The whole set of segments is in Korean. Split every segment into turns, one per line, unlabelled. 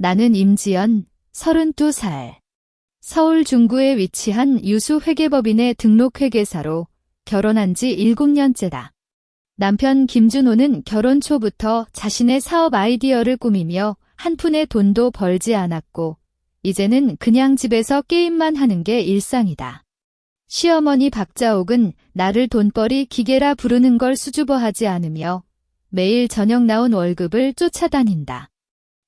나는 임지연, 32살. 서울 중구에 위치한 유수 회계법인의 등록 회계사로 결혼한 지 7년째다. 남편 김준호는 결혼 초부터 자신의 사업 아이디어를 꾸미며 한 푼의 돈도 벌지 않았고 이제는 그냥 집에서 게임만 하는 게 일상이다. 시어머니 박자옥은 나를 돈벌이 기계라 부르는 걸 수줍어하지 않으며 매일 저녁 나온 월급을 쫓아다닌다.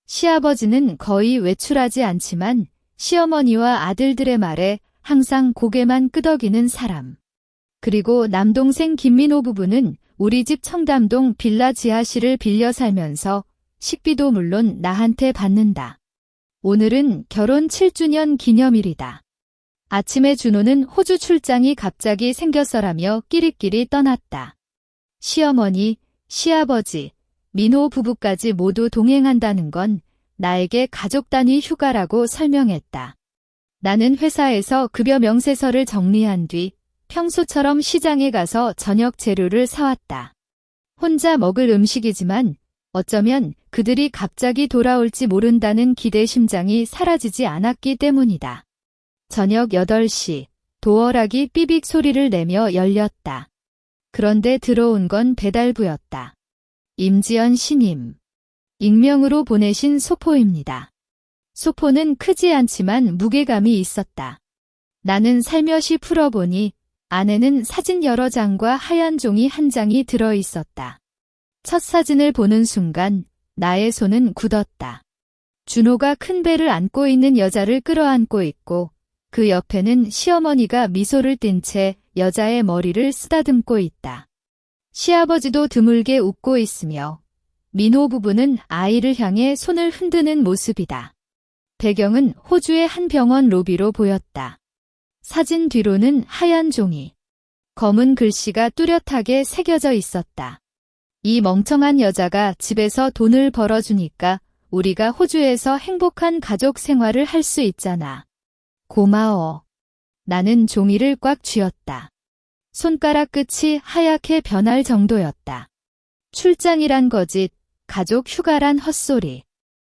시아버지는 거의 외출하지 않지만 시어머니와 아들들의 말에 항상 고개만 끄덕이는 사람. 그리고 남동생 김민호 부부는 우리 집 청담동 빌라 지하실을 빌려 살면서 식비도 물론 나한테 받는다. 오늘은 결혼 7주년 기념일이다. 아침에 준호는 호주 출장이 갑자기 생겼어라며 끼리끼리 떠났다. 시어머니, 시아버지, 민호 부부까지 모두 동행한다는 건 나에게 가족 단위 휴가라고 설명했다. 나는 회사에서 급여 명세서를 정리한 뒤 평소처럼 시장에 가서 저녁 재료를 사왔다. 혼자 먹을 음식이지만 어쩌면 그들이 갑자기 돌아올지 모른다는 기대 심장이 사라지지 않았기 때문이다. 저녁 8시, 도어락이 삐빅 소리를 내며 열렸다. 그런데 들어온 건 배달부였다. 임지연 신임. 익명으로 보내신 소포입니다. 소포는 크지 않지만 무게감이 있었다. 나는 살며시 풀어보니 안에는 사진 여러 장과 하얀 종이 한 장이 들어있었다. 첫 사진을 보는 순간 나의 손은 굳었다. 준호가 큰 배를 안고 있는 여자를 끌어안고 있고 그 옆에는 시어머니가 미소를 띤 채 여자의 머리를 쓰다듬고 있다. 시아버지도 드물게 웃고 있으며 민호 부부는 아이를 향해 손을 흔드는 모습이다. 배경은 호주의 한 병원 로비로 보였다. 사진 뒤로는 하얀 종이, 검은 글씨가 뚜렷하게 새겨져 있었다. 이 멍청한 여자가 집에서 돈을 벌어주니까 우리가 호주에서 행복한 가족 생활을 할 수 있잖아. 고마워. 나는 종이를 꽉 쥐었다. 손가락 끝이 하얗게 변할 정도였다. 출장이란 거짓, 가족 휴가란 헛소리.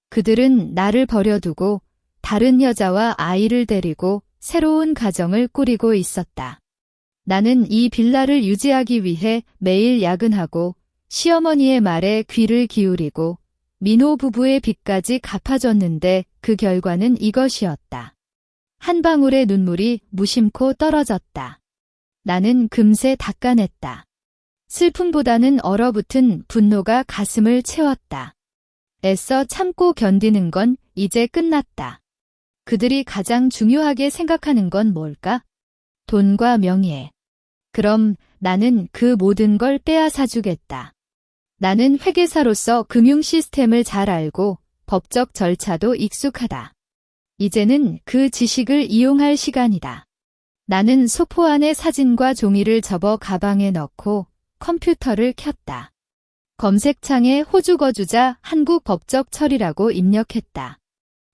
그들은 나를 버려두고 다른 여자와 아이를 데리고 새로운 가정을 꾸리고 있었다. 나는 이 빌라를 유지하기 위해 매일 야근하고 시어머니의 말에 귀를 기울이고 민호 부부의 빚까지 갚아줬는데 그 결과는 이것이었다. 한 방울의 눈물이 무심코 떨어졌다. 나는 금세 닦아냈다. 슬픔보다는 얼어붙은 분노가 가슴을 채웠다. 애써 참고 견디는 건 이제 끝났다. 그들이 가장 중요하게 생각하는 건 뭘까? 돈과 명예. 그럼 나는 그 모든 걸 빼앗아주겠다. 나는 회계사로서 금융 시스템을 잘 알고 법적 절차도 익숙하다. 이제는 그 지식을 이용할 시간이다. 나는 소포 안에 사진과 종이를 접어 가방에 넣고 컴퓨터를 켰다. 검색창에 호주 거주자 한국 법적 처리라고 입력했다.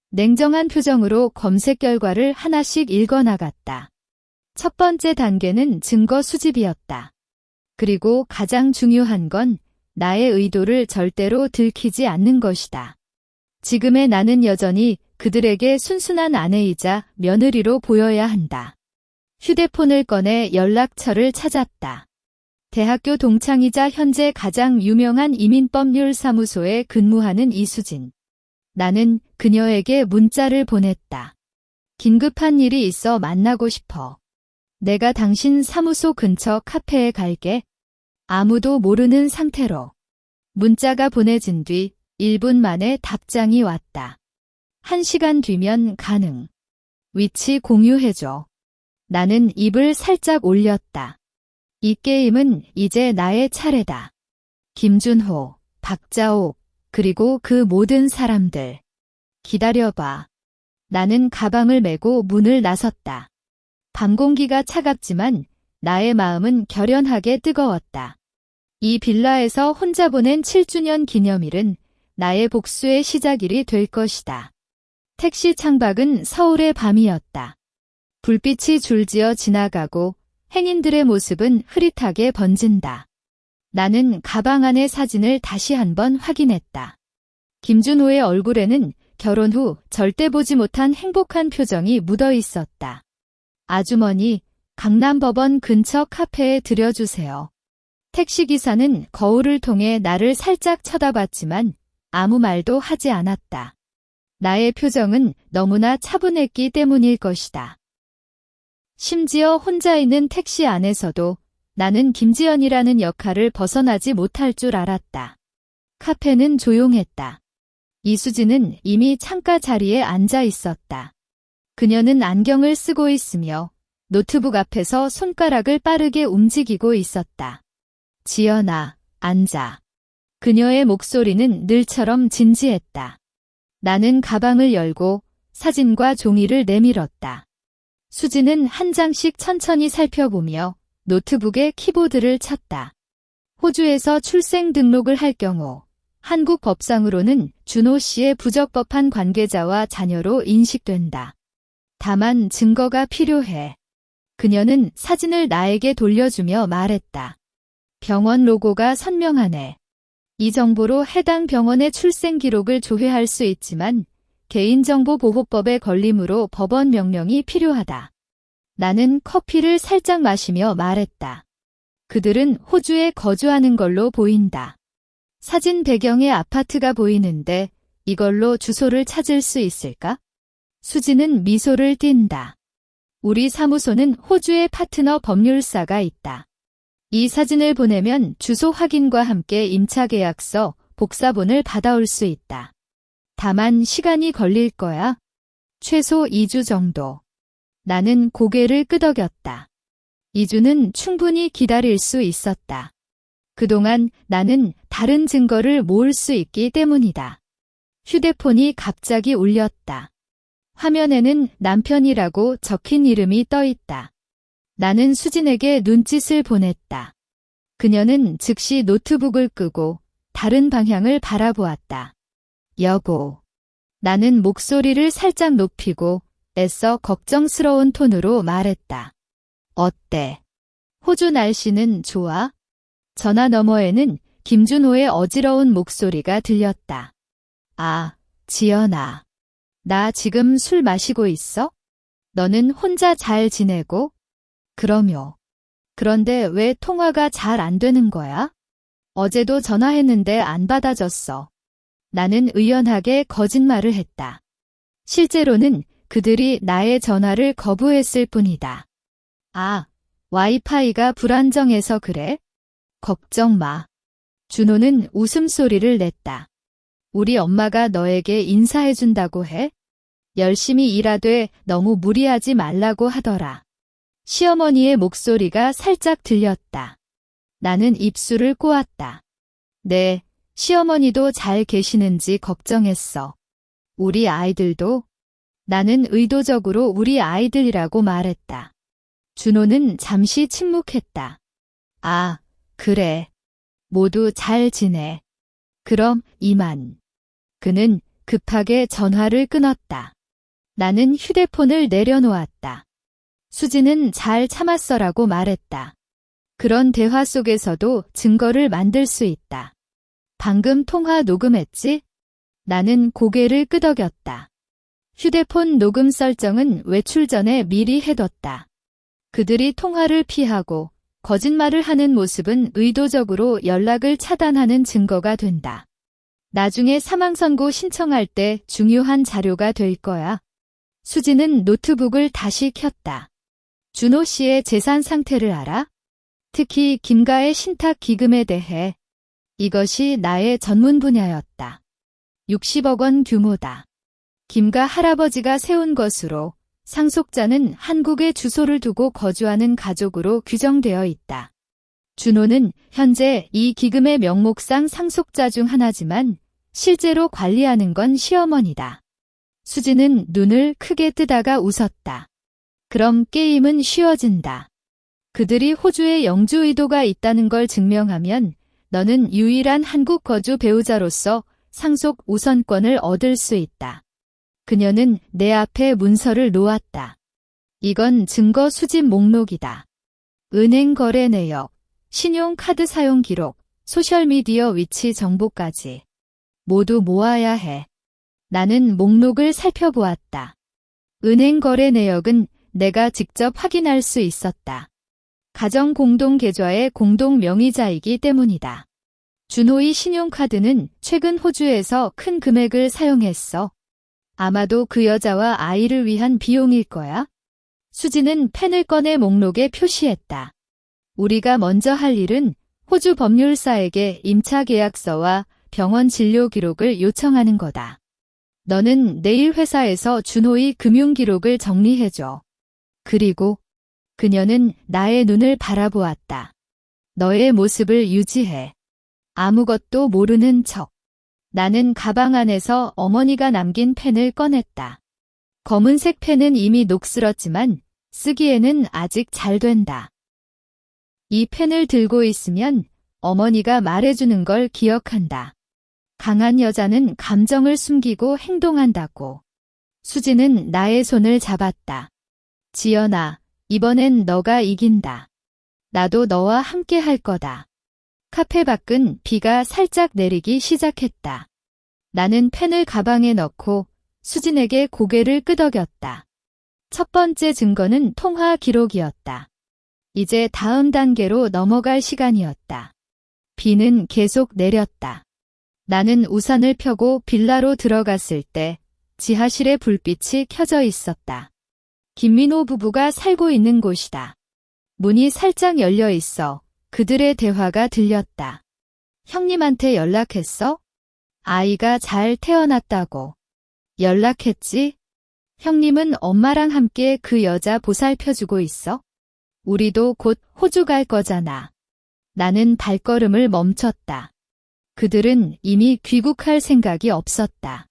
냉정한 표정으로 검색 결과를 하나씩 읽어나갔다. 첫 번째 단계는 증거 수집이었다. 그리고 가장 중요한 건 나의 의도를 절대로 들키지 않는 것이다. 지금의 나는 여전히 그들에게 순순한 아내이자 며느리로 보여야 한다. 휴대폰을 꺼내 연락처를 찾았다. 대학교 동창이자 현재 가장 유명한 이민법률사무소에 근무하는 이수진. 나는 그녀에게 문자를 보냈다. 긴급한 일이 있어 만나고 싶어. 내가 당신 사무소 근처 카페에 갈게. 아무도 모르는 상태로. 문자가 보내진 뒤 1분 만에 답장이 왔다. 1시간 뒤면 가능. 위치 공유해줘. 나는 입을 살짝 올렸다. 이 게임은 이제 나의 차례다. 김준호, 박자옥, 그리고 그 모든 사람들. 기다려봐. 나는 가방을 메고 문을 나섰다. 밤 공기가 차갑지만 나의 마음은 결연하게 뜨거웠다. 이 빌라에서 혼자 보낸 7주년 기념일은 나의 복수의 시작일이 될 것이다. 택시 창밖은 서울의 밤이었다. 불빛이 줄지어 지나가고 행인들의 모습은 흐릿하게 번진다. 나는 가방 안의 사진을 다시 한번 확인했다. 김준호의 얼굴에는 결혼 후 절대 보지 못한 행복한 표정이 묻어 있었다. 아주머니, 강남법원 근처 카페에 들여주세요. 택시기사는 거울을 통해 나를 살짝 쳐다봤지만 아무 말도 하지 않았다. 나의 표정은 너무나 차분했기 때문일 것이다. 심지어 혼자 있는 택시 안에서도 나는 김지연이라는 역할을 벗어나지 못할 줄 알았다. 카페는 조용했다. 이수지는 이미 창가 자리에 앉아 있었다. 그녀는 안경을 쓰고 있으며 노트북 앞에서 손가락을 빠르게 움직이고 있었다. 지연아, 앉아. 그녀의 목소리는 늘처럼 진지했다. 나는 가방을 열고 사진과 종이를 내밀었다. 수지는 한 장씩 천천히 살펴보며 노트북에 키보드를 쳤다. 호주에서 출생 등록을 할 경우 한국 법상으로는 준호 씨의 부적법한 관계자와 자녀로 인식된다. 다만 증거가 필요해. 그녀는 사진을 나에게 돌려주며 말했다. 병원 로고가 선명하네. 이 정보로 해당 병원의 출생 기록을 조회할 수 있지만 개인정보보호법에 걸림으로 법원 명령이 필요하다. 나는 커피를 살짝 마시며 말했다. 그들은 호주에 거주하는 걸로 보인다. 사진 배경에 아파트가 보이는데 이걸로 주소를 찾을 수 있을까? 수지는 미소를 띈다. 우리 사무소는 호주에 파트너 법률사가 있다. 이 사진을 보내면 주소 확인과 함께 임차계약서, 복사본을 받아올 수 있다. 다만 시간이 걸릴 거야. 최소 2주 정도. 나는 고개를 끄덕였다. 2주는 충분히 기다릴 수 있었다. 그동안 나는 다른 증거를 모을 수 있기 때문이다. 휴대폰이 갑자기 울렸다. 화면에는 남편이라고 적힌 이름이 떠 있다. 나는 수진에게 눈짓을 보냈다. 그녀는 즉시 노트북을 끄고 다른 방향을 바라보았다. 여보. 나는 목소리를 살짝 높이고 애써 걱정스러운 톤으로 말했다. 어때? 호주 날씨는 좋아? 전화 너머에는 김준호의 어지러운 목소리가 들렸다. 아, 지연아. 나 지금 술 마시고 있어? 너는 혼자 잘 지내고? 그럼요. 그런데 왜 통화가 잘 안 되는 거야? 어제도 전화했는데 안 받아줬어. 나는 의연하게 거짓말을 했다. 실제로는 그들이 나의 전화를 거부했을 뿐이다. 아, 와이파이가 불안정해서 그래? 걱정 마. 준호는 웃음소리를 냈다. 우리 엄마가 너에게 인사해준다고 해? 열심히 일하되 너무 무리하지 말라고 하더라. 시어머니의 목소리가 살짝 들렸다. 나는 입술을 꼬았다. 네, 시어머니도 잘 계시는지 걱정했어. 우리 아이들도? 나는 의도적으로 우리 아이들이라고 말했다. 준호는 잠시 침묵했다. 아, 그래. 모두 잘 지내. 그럼 이만. 그는 급하게 전화를 끊었다. 나는 휴대폰을 내려놓았다. 수지는 잘 참았어라고 말했다. 그런 대화 속에서도 증거를 만들 수 있다. 방금 통화 녹음했지? 나는 고개를 끄덕였다. 휴대폰 녹음 설정은 외출 전에 미리 해뒀다. 그들이 통화를 피하고 거짓말을 하는 모습은 의도적으로 연락을 차단하는 증거가 된다. 나중에 사망선고 신청할 때 중요한 자료가 될 거야. 수지는 노트북을 다시 켰다. 준호 씨의 재산 상태를 알아? 특히 김가의 신탁 기금에 대해. 이것이 나의 전문 분야였다. 60억 원 규모다. 김가 할아버지가 세운 것으로 상속자는 한국에 주소를 두고 거주하는 가족으로 규정되어 있다. 준호는 현재 이 기금의 명목상 상속자 중 하나지만 실제로 관리하는 건 시어머니다. 수지는 눈을 크게 뜨다가 웃었다. 그럼 게임은 쉬워진다. 그들이 호주에 영주 의도가 있다는 걸 증명하면 너는 유일한 한국 거주 배우자로서 상속 우선권을 얻을 수 있다. 그녀는 내 앞에 문서를 놓았다. 이건 증거 수집 목록이다. 은행 거래 내역, 신용카드 사용 기록, 소셜미디어 위치 정보까지 모두 모아야 해. 나는 목록을 살펴보았다. 은행 거래 내역은 내가 직접 확인할 수 있었다. 가정 공동 계좌의 공동 명의자이기 때문이다. 준호의 신용카드는 최근 호주에서 큰 금액을 사용했어. 아마도 그 여자와 아이를 위한 비용일 거야. 수지는 펜을 꺼내 목록에 표시했다. 우리가 먼저 할 일은 호주 법률사에게 임차 계약서와 병원 진료 기록을 요청하는 거다. 너는 내일 회사에서 준호의 금융 기록을 정리해줘. 그리고 그녀는 나의 눈을 바라보았다. 너의 모습을 유지해. 아무것도 모르는 척. 나는 가방 안에서 어머니가 남긴 펜을 꺼냈다. 검은색 펜은 이미 녹슬었지만 쓰기에는 아직 잘 된다. 이 펜을 들고 있으면 어머니가 말해주는 걸 기억한다. 강한 여자는 감정을 숨기고 행동한다고. 수지는 나의 손을 잡았다. 지연아, 이번엔 너가 이긴다. 나도 너와 함께 할 거다. 카페 밖은 비가 살짝 내리기 시작했다. 나는 펜을 가방에 넣고 수진에게 고개를 끄덕였다. 첫 번째 증거는 통화 기록이었다. 이제 다음 단계로 넘어갈 시간이었다. 비는 계속 내렸다. 나는 우산을 펴고 빌라로 들어갔을 때 지하실의 불빛이 켜져 있었다. 김민호 부부가 살고 있는 곳이다. 문이 살짝 열려 있어 그들의 대화가 들렸다. 형님한테 연락했어? 아이가 잘 태어났다고. 연락했지? 형님은 엄마랑 함께 그 여자 보살펴주고 있어? 우리도 곧 호주 갈 거잖아. 나는 발걸음을 멈췄다. 그들은 이미 귀국할 생각이 없었다.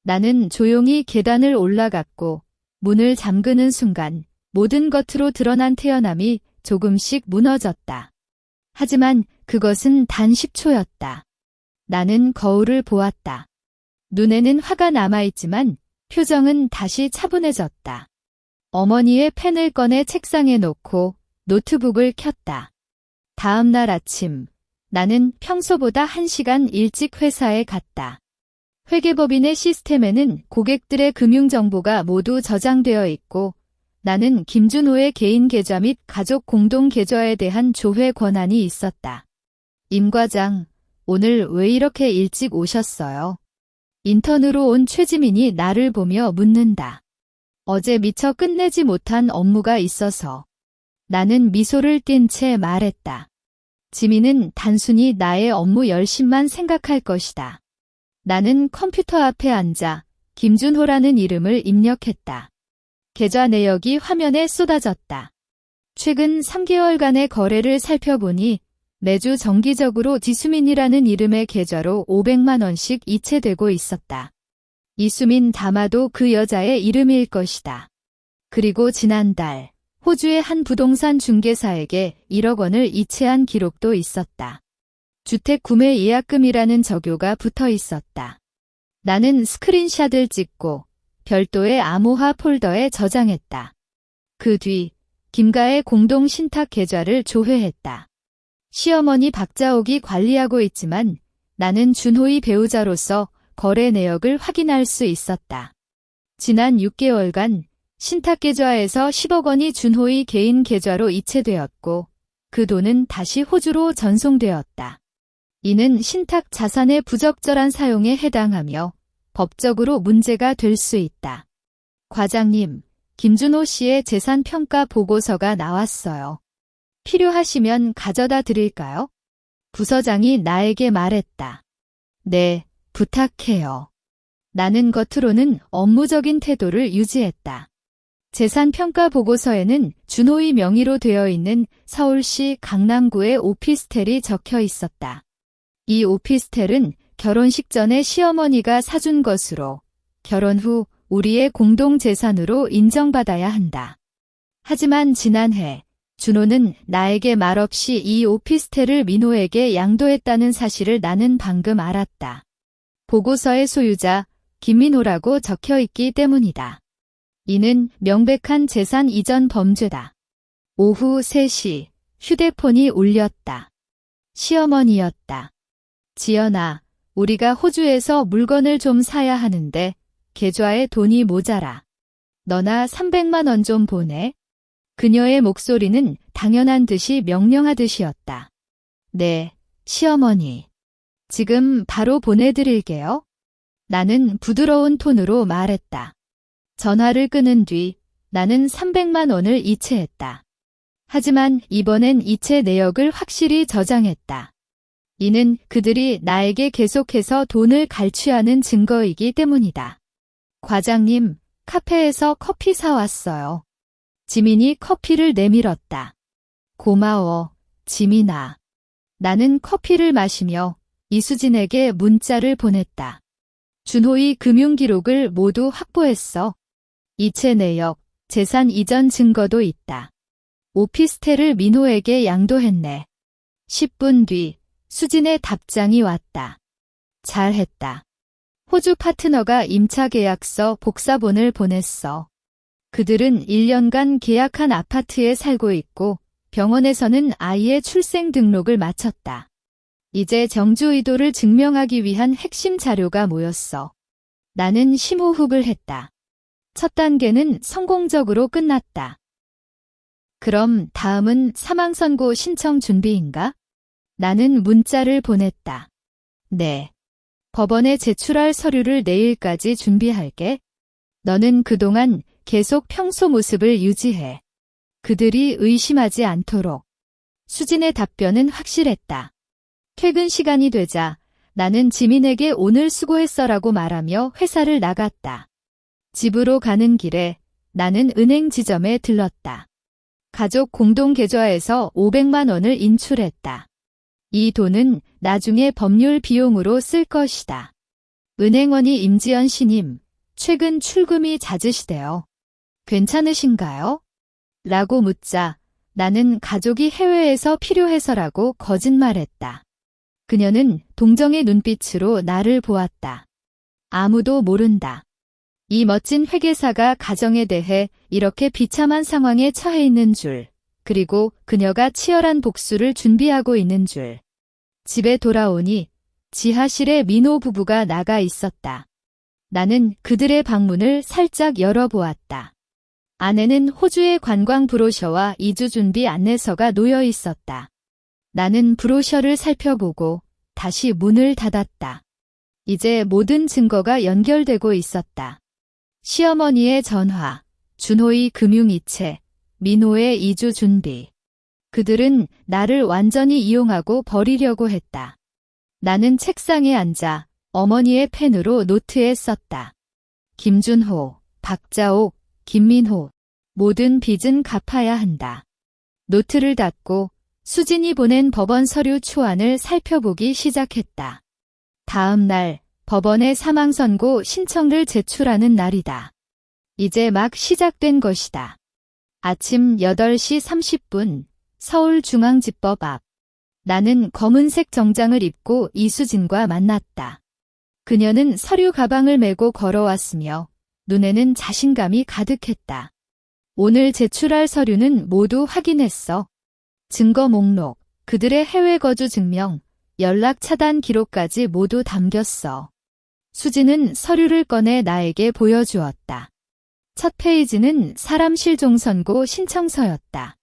나는 조용히 계단을 올라갔고 문을 잠그는 순간 모든 겉으로 드러난 태어남이 조금씩 무너졌다. 하지만 그것은 단 10초였다. 나는 거울을 보았다. 눈에는 화가 남아있지만 표정은 다시 차분해졌다. 어머니의 펜을 꺼내 책상에 놓고 노트북을 켰다. 다음 날 아침, 나는 평소보다 1시간 일찍 회사에 갔다. 회계법인의 시스템에는 고객들의 금융정보가 모두 저장되어 있고 나는 김준호의 개인 계좌 및 가족 공동 계좌에 대한 조회 권한이 있었다. 임 과장, 오늘 왜 이렇게 일찍 오셨어요? 인턴으로 온 최지민이 나를 보며 묻는다. 어제 미처 끝내지 못한 업무가 있어서. 나는 미소를 띤 채 말했다. 지민은 단순히 나의 업무 열심만 생각할 것이다. 나는 컴퓨터 앞에 앉아 김준호라는 이름을 입력했다. 계좌 내역이 화면에 쏟아졌다. 최근 3개월간의 거래를 살펴보니 매주 정기적으로 지수민이라는 이름의 계좌로 500만 원씩 이체되고 있었다. 이수민 담아도 그 여자의 이름일 것이다. 그리고 지난달 호주의 한 부동산 중개사에게 1억 원을 이체한 기록도 있었다. 주택 구매 예약금이라는 적요가 붙어 있었다. 나는 스크린샷을 찍고 별도의 암호화 폴더에 저장했다. 그 뒤 김가의 공동 신탁 계좌를 조회했다. 시어머니 박자옥이 관리하고 있지만 나는 준호의 배우자로서 거래 내역을 확인할 수 있었다. 지난 6개월간 신탁 계좌에서 10억 원이 준호의 개인 계좌로 이체되었고 그 돈은 다시 호주로 전송되었다. 이는 신탁 자산의 부적절한 사용에 해당하며 법적으로 문제가 될 수 있다. 과장님, 김준호 씨의 재산평가 보고서가 나왔어요. 필요하시면 가져다 드릴까요? 부서장이 나에게 말했다. 네, 부탁해요. 나는 겉으로는 업무적인 태도를 유지했다. 재산평가 보고서에는 준호의 명의로 되어 있는 서울시 강남구의 오피스텔이 적혀 있었다. 이 오피스텔은 결혼식 전에 시어머니가 사준 것으로 결혼 후 우리의 공동재산으로 인정받아야 한다. 하지만 지난해 준호는 나에게 말없이 이 오피스텔을 민호에게 양도했다는 사실을 나는 방금 알았다. 보고서의 소유자 김민호라고 적혀 있기 때문이다. 이는 명백한 재산 이전 범죄다. 오후 3시 휴대폰이 울렸다. 시어머니였다. 지연아, 우리가 호주에서 물건을 좀 사야 하는데 계좌에 돈이 모자라. 너나 300만 원 좀 보내. 그녀의 목소리는 당연한 듯이 명령하듯이었다. 네, 시어머니. 지금 바로 보내드릴게요. 나는 부드러운 톤으로 말했다. 전화를 끊은 뒤 나는 300만 원을 이체했다. 하지만 이번엔 이체 내역을 확실히 저장했다. 이는 그들이 나에게 계속해서 돈을 갈취하는 증거이기 때문이다. 과장님, 카페에서 커피 사왔어요. 지민이 커피를 내밀었다. 고마워, 지민아. 나는 커피를 마시며 이수진에게 문자를 보냈다. 준호의 금융기록을 모두 확보했어. 이체 내역, 재산 이전 증거도 있다. 오피스텔을 민호에게 양도했네. 10분 뒤 수진의 답장이 왔다. 잘했다. 호주 파트너가 임차 계약서 복사본을 보냈어. 그들은 1년간 계약한 아파트에 살고 있고 병원에서는 아이의 출생 등록을 마쳤다. 이제 정주 의도를 증명하기 위한 핵심 자료가 모였어. 나는 심호흡을 했다. 첫 단계는 성공적으로 끝났다. 그럼 다음은 사망선고 신청 준비인가? 나는 문자를 보냈다. 네. 법원에 제출할 서류를 내일까지 준비할게. 너는 그동안 계속 평소 모습을 유지해. 그들이 의심하지 않도록. 수진의 답변은 확실했다. 퇴근 시간이 되자 나는 지민에게 오늘 수고했어라고 말하며 회사를 나갔다. 집으로 가는 길에 나는 은행 지점에 들렀다. 가족 공동 계좌에서 500만 원을 인출했다. 이 돈은 나중에 법률 비용으로 쓸 것이다. 은행원이 임지연 씨님, 최근 출금이 잦으시대요. 괜찮으신가요? 라고 묻자 나는 가족이 해외에서 필요해서라고 거짓말했다. 그녀는 동정의 눈빛으로 나를 보았다. 아무도 모른다. 이 멋진 회계사가 가정에 대해 이렇게 비참한 상황에 처해 있는 줄, 그리고 그녀가 치열한 복수를 준비하고 있는 줄. 집에 돌아오니 지하실에 민호 부부가 나가 있었다. 나는 그들의 방문을 살짝 열어보았다. 안에는 호주의 관광 브로셔와 이주 준비 안내서가 놓여 있었다. 나는 브로셔를 살펴보고 다시 문을 닫았다. 이제 모든 증거가 연결되고 있었다. 시어머니의 전화, 준호의 금융이체, 민호의 이주 준비. 그들은 나를 완전히 이용하고 버리려고 했다. 나는 책상에 앉아 어머니의 펜으로 노트에 썼다. 김준호, 박자옥, 김민호, 모든 빚은 갚아야 한다. 노트를 닫고 수진이 보낸 법원 서류 초안을 살펴보기 시작했다. 다음 날 법원에 사망선고 신청을 제출하는 날이다. 이제 막 시작된 것이다. 아침 8시 30분 서울중앙지법 앞. 나는 검은색 정장을 입고 이수진과 만났다. 그녀는 서류 가방을 메고 걸어왔으며 눈에는 자신감이 가득했다. 오늘 제출할 서류는 모두 확인했어. 증거 목록, 그들의 해외 거주 증명, 연락 차단 기록까지 모두 담겼어. 수진은 서류를 꺼내 나에게 보여주었다. 첫 페이지는 사람 실종 선고 신청서였다.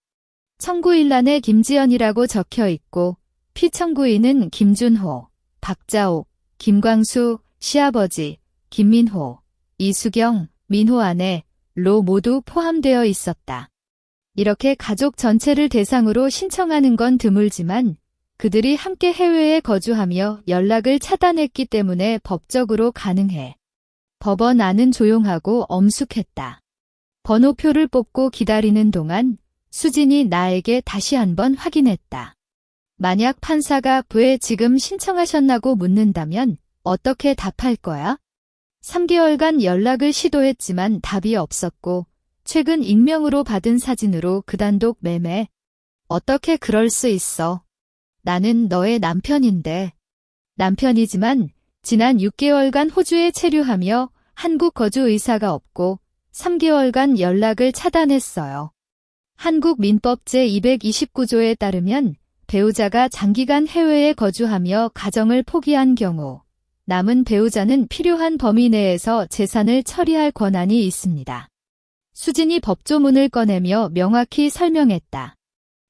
청구일란에 김지연이라고 적혀 있고 피청구인은 김준호, 박자옥, 김광수, 시아버지, 김민호, 이수경, 민호 아내로 모두 포함되어 있었다. 이렇게 가족 전체를 대상으로 신청하는 건 드물지만 그들이 함께 해외에 거주하며 연락을 차단했기 때문에 법적으로 가능해. 법원 안은 조용하고 엄숙했다. 번호표를 뽑고 기다리는 동안 수진이 나에게 다시 한번 확인했다. 만약 판사가 왜 지금 신청하셨나고 묻는다면 어떻게 답할 거야? 3개월간 연락을 시도했지만 답이 없었고 최근 익명으로 받은 사진으로 그단독 매매. 어떻게 그럴 수 있어? 나는 너의 남편인데. 남편이지만 지난 6개월간 호주에 체류하며 한국 거주 의사가 없고 3개월간 연락을 차단했어요. 한국 민법 제229조에 따르면 배우자가 장기간 해외에 거주하며 가정을 포기한 경우 남은 배우자는 필요한 범위 내에서 재산을 처리할 권한이 있습니다. 수진이 법조문을 꺼내며 명확히 설명했다.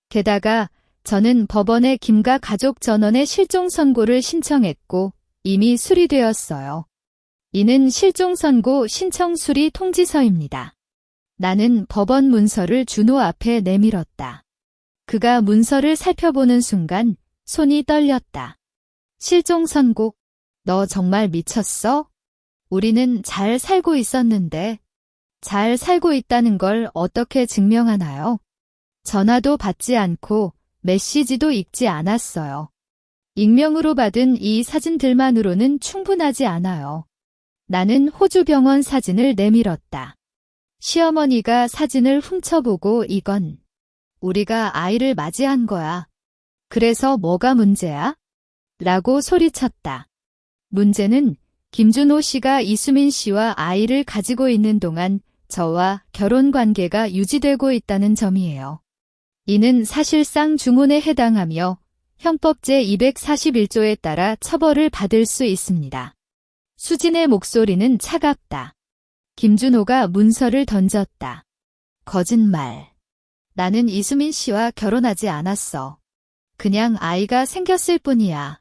게다가 저는 법원에 김가 가족 전원의 실종 선고를 신청했고 이미 수리되었어요. 이는 실종 선고 신청 수리 통지서입니다. 나는 법원 문서를 준호 앞에 내밀었다. 그가 문서를 살펴보는 순간 손이 떨렸다. 실종 선고? 너 정말 미쳤어? 우리는 잘 살고 있었는데. 잘 살고 있다는 걸 어떻게 증명하나요? 전화도 받지 않고 메시지도 읽지 않았어요. 익명으로 받은 이 사진들만으로는 충분하지 않아요. 나는 호주 병원 사진을 내밀었다. 시어머니가 사진을 훔쳐보고 이건 우리가 아이를 맞이한 거야. 그래서 뭐가 문제야? 라고 소리쳤다. 문제는 김준호 씨가 이수민 씨와 아이를 가지고 있는 동안 저와 결혼 관계가 유지되고 있다는 점이에요. 이는 사실상 중혼에 해당하며 형법 제241조에 따라 처벌을 받을 수 있습니다. 수진의 목소리는 차갑다. 김준호가 문서를 던졌다. 거짓말. 나는 이수민 씨와 결혼하지 않았어. 그냥 아이가 생겼을 뿐이야.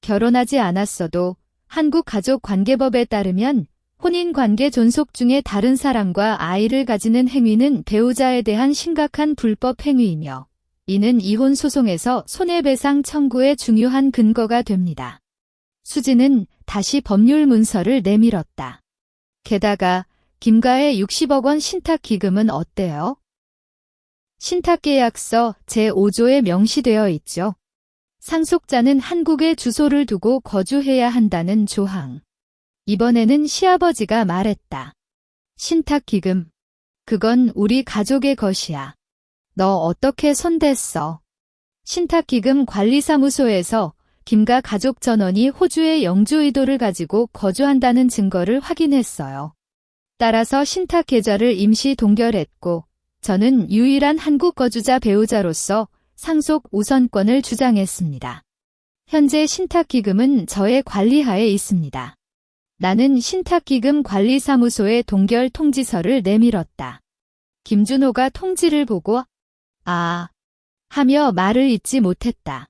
결혼하지 않았어도 한국가족관계법에 따르면 혼인관계 존속 중에 다른 사람과 아이를 가지는 행위는 배우자에 대한 심각한 불법 행위이며 이는 이혼 소송에서 손해배상 청구의 중요한 근거가 됩니다. 수진은 다시 법률 문서를 내밀었다. 게다가 김가의 60억 원 신탁기금은 어때요? 신탁계약서 제5조에 명시되어 있죠. 상속자는 한국에 주소를 두고 거주해야 한다는 조항. 이번에는 시아버지가 말했다. 신탁기금. 그건 우리 가족의 것이야. 너 어떻게 손댔어? 신탁기금 관리사무소에서 김가 가족 전원이 호주의 영주 의도를 가지고 거주한다는 증거를 확인했어요. 따라서 신탁 계좌를 임시 동결했고 저는 유일한 한국 거주자 배우자로서 상속 우선권을 주장했습니다. 현재 신탁기금은 저의 관리하에 있습니다. 나는 신탁기금 관리사무소에 동결 통지서를 내밀었다. 김준호가 통지를 보고 아 하며 말을 잇지 못했다.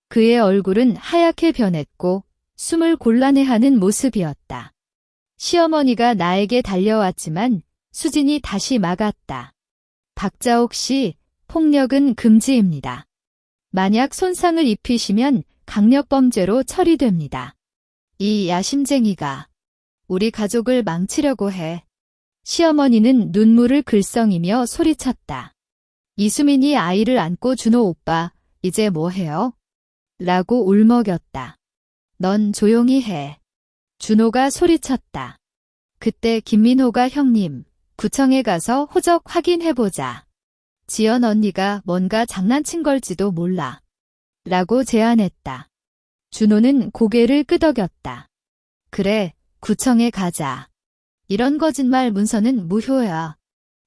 그의 얼굴은 하얗게 변했고 숨을 곤란해하는 모습이었다. 시어머니가 나에게 달려왔지만 수진이 다시 막았다. 박자옥 씨, 폭력은 금지입니다. 만약 손상을 입히시면 강력범죄로 처리됩니다. 이 야심쟁이가 우리 가족을 망치려고 해. 시어머니는 눈물을 글썽이며 소리쳤다. 이수민이 아이를 안고 준호 오빠, 이제 뭐 해요? 라고 울먹였다. 넌 조용히 해. 준호가 소리쳤다. 그때 김민호가 형님, 구청에 가서 호적 확인해보자. 지연 언니가 뭔가 장난친 걸지도 몰라. 라고 제안했다. 준호는 고개를 끄덕였다. 그래, 구청에 가자. 이런 거짓말 문서는 무효야.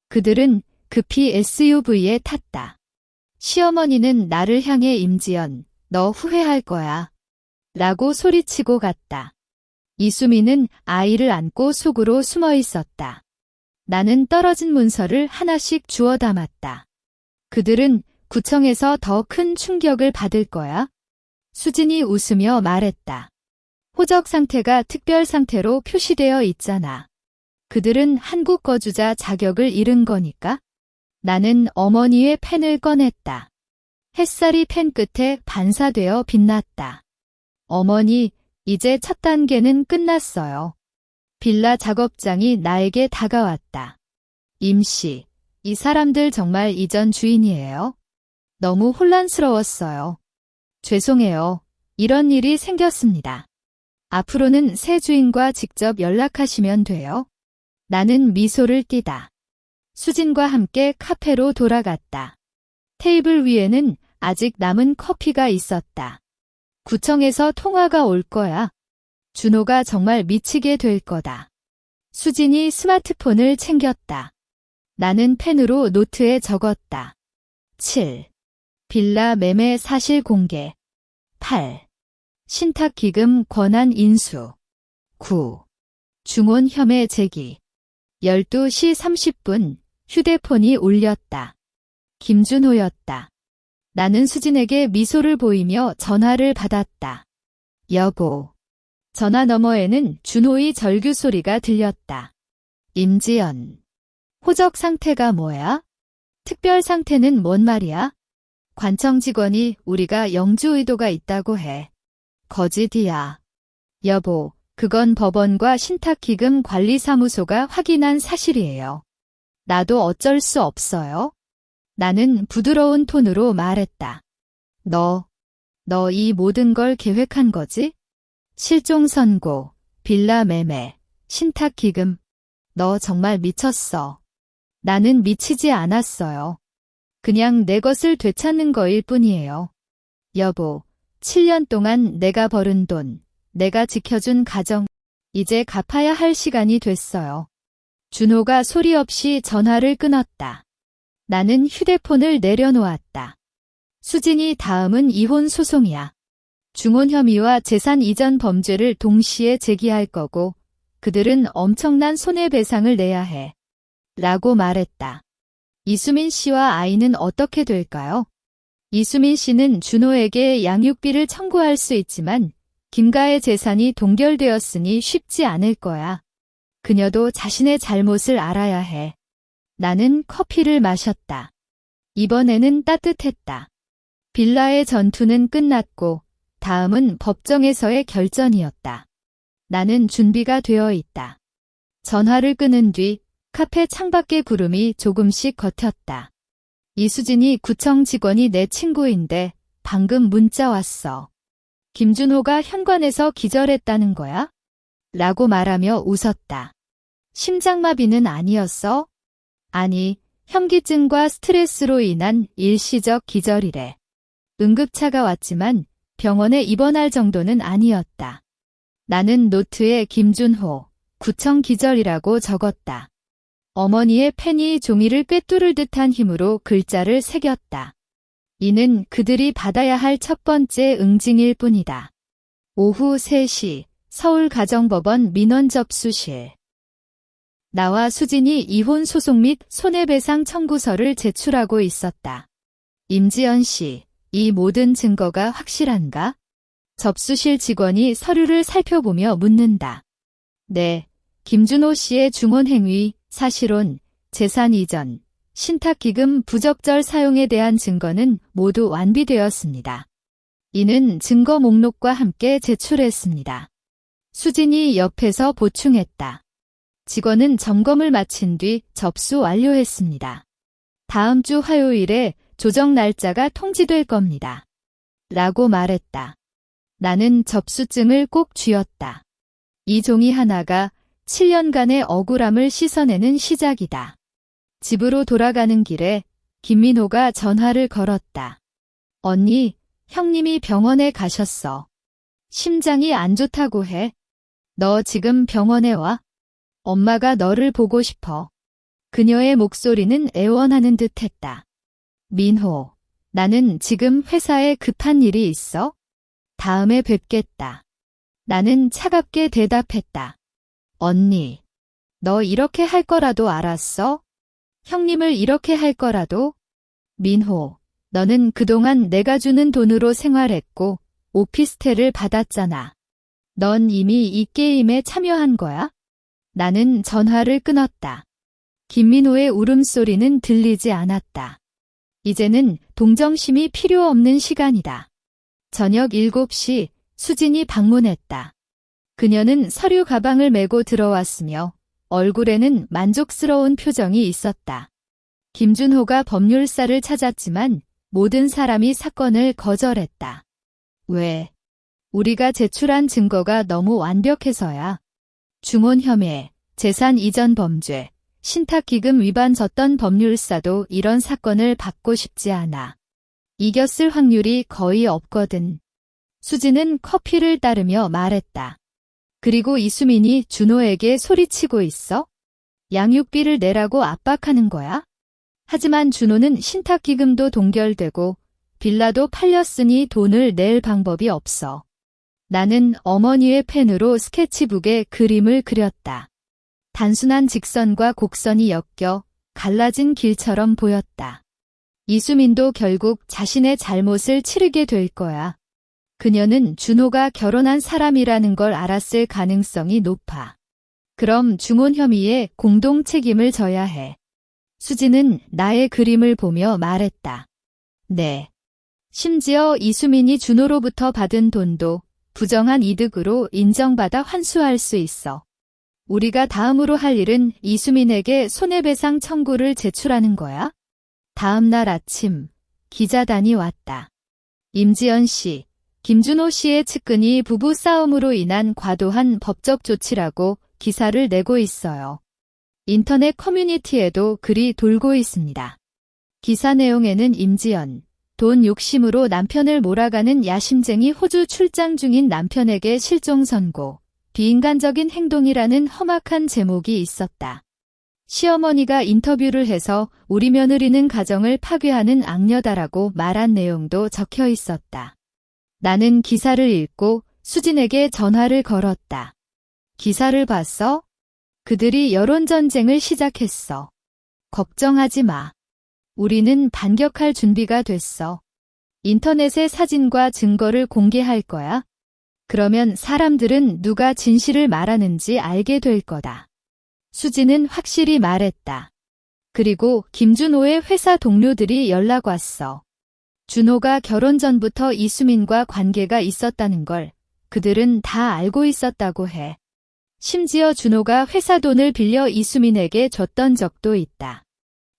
그들은 급히 SUV에 탔다. 시어머니는 나를 향해 임지연, 너 후회할 거야. 라고 소리치고 갔다. 이수민은 아이를 안고 속으로 숨어 있었다. 나는 떨어진 문서를 하나씩 주워 담았다. 그들은 구청에서 더 큰 충격을 받을 거야. 수진이 웃으며 말했다. 호적 상태가 특별 상태로 표시되어 있잖아. 그들은 한국 거주자 자격을 잃은 거니까. 나는 어머니의 펜을 꺼냈다. 햇살이 펜 끝에 반사되어 빛났다. 어머니, 이제 첫 단계는 끝났어요. 빌라 작업장이 나에게 다가왔다. 임씨, 이 사람들 정말 이전 주인이에요? 너무 혼란스러웠어요. 죄송해요. 이런 일이 생겼습니다. 앞으로는 새 주인과 직접 연락하시면 돼요. 나는 미소를 띠다. 수진과 함께 카페로 돌아갔다. 테이블 위에는 아직 남은 커피가 있었다. 구청에서 통화가 올 거야. 준호가 정말 미치게 될 거다. 수진이 스마트폰을 챙겼다. 나는 펜으로 노트에 적었다. 7. 빌라 매매 사실 공개. 8. 신탁기금 권한 인수. 9. 중혼 혐의 제기. 12시 30분 휴대폰이 울렸다. 김준호였다. 나는 수진에게 미소를 보이며 전화를 받았다. 여보. 전화 너머에는 준호의 절규 소리가 들렸다. 임지연. 호적 상태가 뭐야? 특별 상태는 뭔 말이야? 관청 직원이 우리가 영주 의도가 있다고 해. 거짓이야. 여보, 그건 법원과 신탁기금 관리사무소가 확인한 사실이에요. 나도 어쩔 수 없어요. 나는 부드러운 톤으로 말했다. 너 이 모든 걸 계획한 거지? 실종 선고, 빌라 매매, 신탁기금. 너 정말 미쳤어. 나는 미치지 않았어요. 그냥 내 것을 되찾는 거일 뿐이에요. 여보, 7년 동안 내가 벌은 돈, 내가 지켜준 가정, 이제 갚아야 할 시간이 됐어요. 준호가 소리 없이 전화를 끊었다. 나는 휴대폰을 내려놓았다. 수진이 다음은 이혼 소송이야. 중혼 혐의와 재산 이전 범죄를 동시에 제기할 거고 그들은 엄청난 손해배상을 내야 해. 라고 말했다. 이수민 씨와 아이는 어떻게 될까요? 이수민 씨는 준호에게 양육비를 청구할 수 있지만 김가의 재산이 동결되었으니 쉽지 않을 거야. 그녀도 자신의 잘못을 알아야 해. 나는 커피를 마셨다. 이번에는 따뜻했다. 빌라의 전투는 끝났고 다음은 법정에서의 결전이었다. 나는 준비가 되어 있다. 전화를 끊은 뒤 카페 창밖의 구름이 조금씩 겉였다. 이수진이 구청 직원이 내 친구인데 방금 문자 왔어. 김준호가 현관에서 기절했다는 거야? 라고 말하며 웃었다. 심장마비는 아니었어? 아니, 현기증과 스트레스로 인한 일시적 기절이래. 응급차가 왔지만 병원에 입원할 정도는 아니었다. 나는 노트에 김준호, 구청 기절이라고 적었다. 어머니의 펜이 종이를 꿰뚫을 듯한 힘으로 글자를 새겼다. 이는 그들이 받아야 할 첫 번째 응징일 뿐이다. 오후 3시 서울가정법원 민원 접수실. 나와 수진이 이혼 소송 및 손해배상 청구서를 제출하고 있었다. 임지연 씨, 이 모든 증거가 확실한가? 접수실 직원이 서류를 살펴보며 묻는다. 네, 김준호 씨의 중혼 행위, 사실혼, 재산 이전, 신탁기금 부적절 사용에 대한 증거는 모두 완비되었습니다. 이는 증거 목록과 함께 제출했습니다. 수진이 옆에서 보충했다. 직원은 점검을 마친 뒤 접수 완료했습니다. 다음 주 화요일에 조정 날짜가 통지될 겁니다. 라고 말했다. 나는 접수증을 꼭 쥐었다. 이 종이 하나가 7년간의 억울함을 씻어내는 시작이다. 집으로 돌아가는 길에 김민호가 전화를 걸었다. 언니, 형님이 병원에 가셨어. 심장이 안 좋다고 해. 너 지금 병원에 와. 엄마가 너를 보고 싶어. 그녀의 목소리는 애원하는 듯했다. 민호, 나는 지금 회사에 급한 일이 있어. 다음에 뵙겠다. 나는 차갑게 대답했다. 언니, 너 이렇게 할 거라도 알았어? 형님을 이렇게 할 거라도? 민호, 너는 그동안 내가 주는 돈으로 생활했고 오피스텔을 받았잖아. 넌 이미 이 게임에 참여한 거야? 나는 전화를 끊었다. 김민호의 울음소리는 들리지 않았다. 이제는 동정심이 필요 없는 시간이다. 저녁 7시 수진이 방문했다. 그녀는 서류 가방을 메고 들어왔으며 얼굴에는 만족스러운 표정이 있었다. 김준호가 법률사를 찾았지만 모든 사람이 사건을 거절했다. 왜? 우리가 제출한 증거가 너무 완벽해서야. 중혼 혐의, 재산 이전 범죄, 신탁기금 위반 졌던 법률사도 이런 사건을 받고 싶지 않아. 이겼을 확률이 거의 없거든. 수진은 커피를 따르며 말했다. 그리고 이수민이 준호에게 소리치고 있어? 양육비를 내라고 압박하는 거야? 하지만 준호는 신탁기금도 동결되고 빌라도 팔렸으니 돈을 낼 방법이 없어. 나는 어머니의 펜으로 스케치북에 그림을 그렸다. 단순한 직선과 곡선이 엮여 갈라진 길처럼 보였다. 이수민도 결국 자신의 잘못을 치르게 될 거야. 그녀는 준호가 결혼한 사람이라는 걸 알았을 가능성이 높아. 그럼 중혼 혐의에 공동 책임을 져야 해. 수지는 나의 그림을 보며 말했다. 네. 심지어 이수민이 준호로부터 받은 돈도 부정한 이득으로 인정받아 환수할 수 있어. 우리가 다음으로 할 일은 이수민에게 손해배상 청구를 제출하는 거야. 다음 날 아침, 기자단이 왔다. 임지연 씨, 김준호 씨의 측근이 부부 싸움으로 인한 과도한 법적 조치라고 기사를 내고 있어요. 인터넷 커뮤니티에도 글이 돌고 있습니다. 기사 내용에는 임지연, 돈 욕심으로 남편을 몰아가는 야심쟁이 호주 출장 중인 남편에게 실종 선고, 비인간적인 행동이라는 험악한 제목이 있었다. 시어머니가 인터뷰를 해서 우리 며느리는 가정을 파괴하는 악녀다라고 말한 내용도 적혀 있었다. 나는 기사를 읽고 수진에게 전화를 걸었다. 기사를 봤어? 그들이 여론전쟁을 시작했어. 걱정하지 마. 우리는 반격할 준비가 됐어. 인터넷에 사진과 증거를 공개할 거야. 그러면 사람들은 누가 진실을 말하는지 알게 될 거다. 수지는 확실히 말했다. 그리고 김준호의 회사 동료들이 연락 왔어. 준호가 결혼 전부터 이수민과 관계가 있었다는 걸 그들은 다 알고 있었다고 해. 심지어 준호가 회사 돈을 빌려 이수민에게 줬던 적도 있다.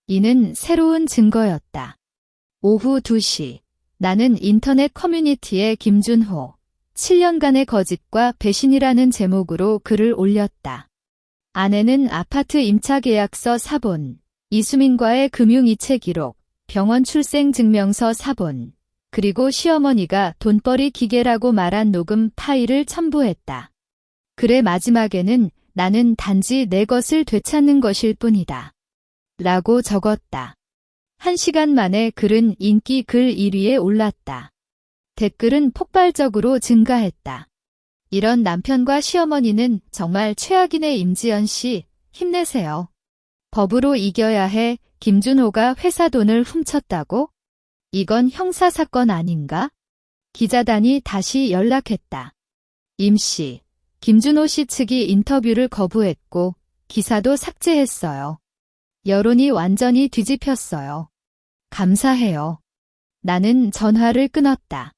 이는 새로운 증거였다. 오후 2시, 나는 인터넷 커뮤니티에 김준호, 7년간의 거짓과 배신이라는 제목으로 글을 올렸다. 아내는 아파트 임차 계약서 사본, 이수민과의 금융이체 기록, 병원 출생 증명서 사본, 그리고 시어머니가 돈벌이 기계라고 말한 녹음 파일을 첨부했다. 글의 마지막에는 나는 단지 내 것을 되찾는 것일 뿐이다. 라고 적었다. 1시간 만에 글은 인기 글 1위에 올랐다. 댓글은 폭발적으로 증가했다. 이런 남편과 시어머니는 정말 최악이네. 임지연 씨, 힘내세요. 법으로 이겨야 해. 김준호가 회사 돈을 훔쳤다고? 이건 형사사건 아닌가? 기자단이 다시 연락했다. 임 씨, 김준호 씨 측이 인터뷰를 거부했고 기사도 삭제했어요. 여론이 완전히 뒤집혔어요. 감사해요. 나는 전화를 끊었다.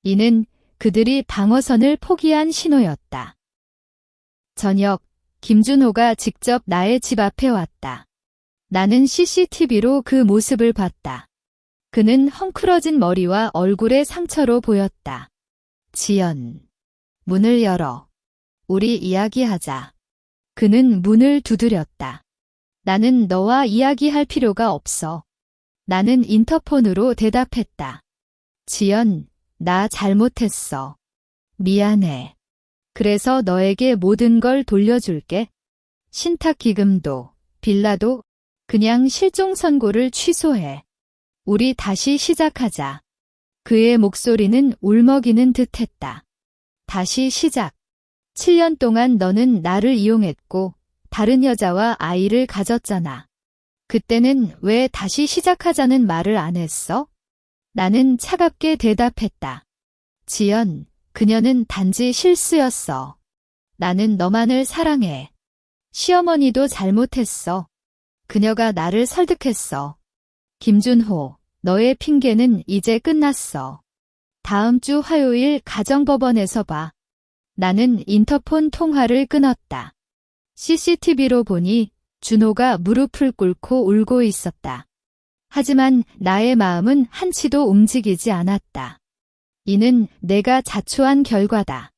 이는 그들이 방어선을 포기한 신호였다. 저녁, 김준호가 직접 나의 집 앞에 왔다. 나는 CCTV로 그 모습을 봤다. 그는 헝클어진 머리와 얼굴에 상처로 보였다. 지연, 문을 열어. 우리 이야기하자. 그는 문을 두드렸다. 나는 너와 이야기할 필요가 없어. 나는 인터폰으로 대답했다. 지연, 나 잘못했어. 미안해. 그래서 너에게 모든 걸 돌려줄게. 신탁기금도, 빌라도, 그냥 실종 선고를 취소해. 우리 다시 시작하자. 그의 목소리는 울먹이는 듯했다. 다시 시작. 7년 동안 너는 나를 이용했고 다른 여자와 아이를 가졌잖아. 그때는 왜 다시 시작하자는 말을 안 했어? 나는 차갑게 대답했다. 지연, 그녀는 단지 실수였어. 나는 너만을 사랑해. 시어머니도 잘못했어. 그녀가 나를 설득했어. 김준호, 너의 핑계는 이제 끝났어. 다음 주 화요일 가정법원에서 봐. 나는 인터폰 통화를 끊었다. CCTV로 보니 준호가 무릎을 꿇고 울고 있었다. 하지만 나의 마음은 한치도 움직이지 않았다. 이는 내가 자초한 결과다.